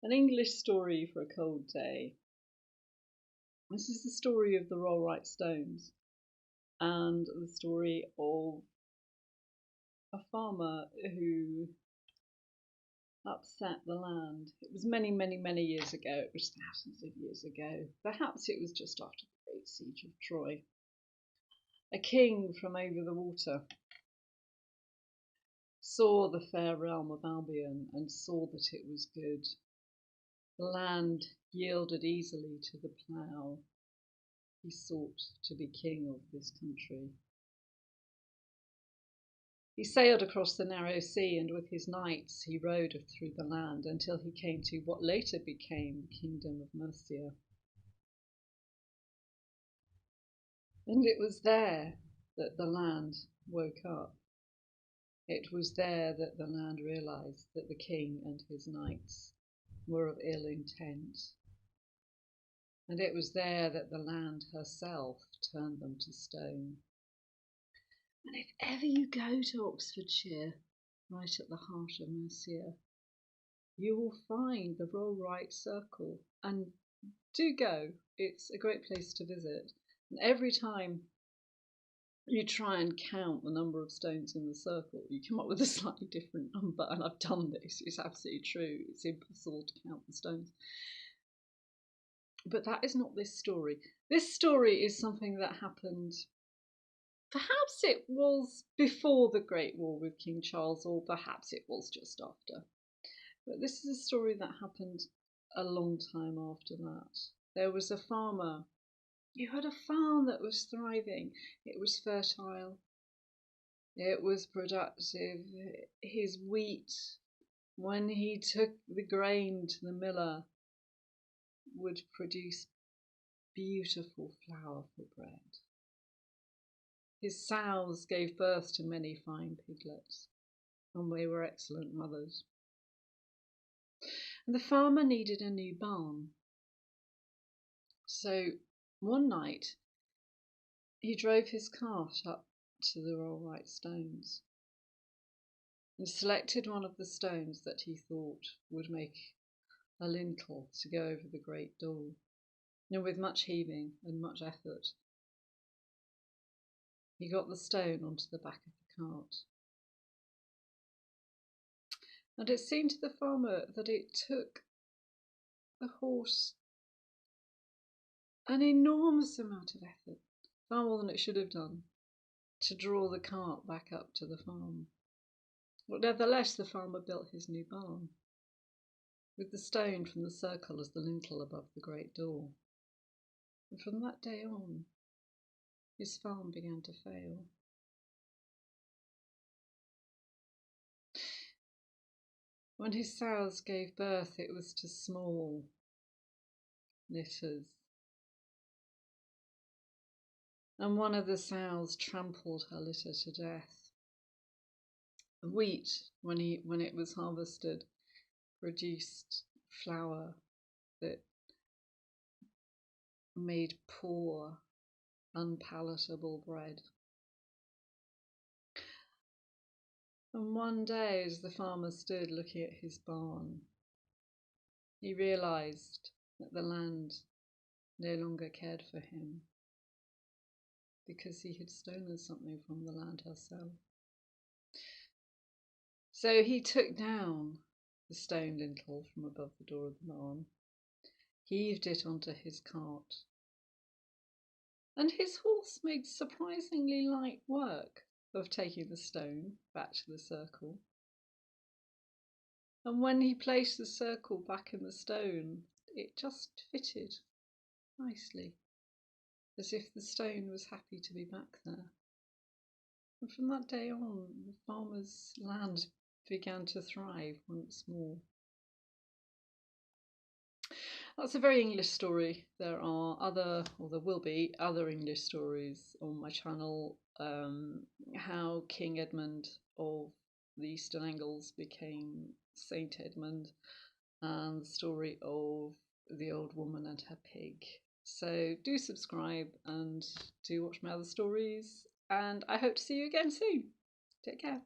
An English story for a cold day. This is the story of the Rollright stones and the story of a farmer who upset the land. It was many, many, many years ago. It was thousands of years ago. Perhaps it was just after the great siege of Troy. A king from over the water saw the fair realm of Albion and saw that it was good. The land yielded easily to the plough. He sought to be king of this country. He sailed across the narrow sea, and with his knights he rode through the land until he came to what later became the kingdom of Mercia. And it was there that the land woke up. It was there that the land realised that the king and his knights were of ill intent. And it was there that the land herself turned them to stone. And if ever you go to Oxfordshire, right at the heart of Mercia, you will find the Rollright Circle. And do go, it's a great place to visit. And every time you try and count the number of stones in the circle, you come up with a slightly different number. And I've done this, it's absolutely true. It's impossible to count the stones. But that is not this story. This story is something that happened. Perhaps it was before the Great War with King Charles, or perhaps it was just after. But this is a story that happened a long time after that. There was a farmer who had a farm that was thriving. It was fertile. It was productive. His wheat, when he took the grain to the miller, would produce beautiful flour for bread. His sows gave birth to many fine piglets, and they were excellent mothers. And the farmer needed a new barn. So one night he drove his cart up to the Rollright stones and selected one of the stones that he thought would make a lintel to go over the great door. And with much heaving and much effort, he got the stone onto the back of the cart. And it seemed to the farmer that it took the horse an enormous amount of effort, far more than it should have done, to draw the cart back up to the farm. But nevertheless, the farmer built his new barn, with the stone from the circle as the lintel above the great door. And from that day on, his farm began to fail. When his sows gave birth, it was to small litters. And one of the sows trampled her litter to death. The wheat, when it was harvested, produced flour that made poor, unpalatable bread. And one day, as the farmer stood looking at his barn, he realised that the land no longer cared for him, because he had stolen something from the land herself. So he took down the stone lintel from above the door of the barn, heaved it onto his cart, and his horse made surprisingly light work of taking the stone back to the circle. And when he placed the circle back in the stone, it just fitted nicely, as if the stone was happy to be back there. And from that day on, the farmer's land began to thrive once more. That's a very English story. There will be other English stories on my channel. How King Edmund of the Eastern Angles became Saint Edmund, and the story of the old woman and her pig. So do subscribe and do watch my other stories, and I hope to see you again soon. Take care.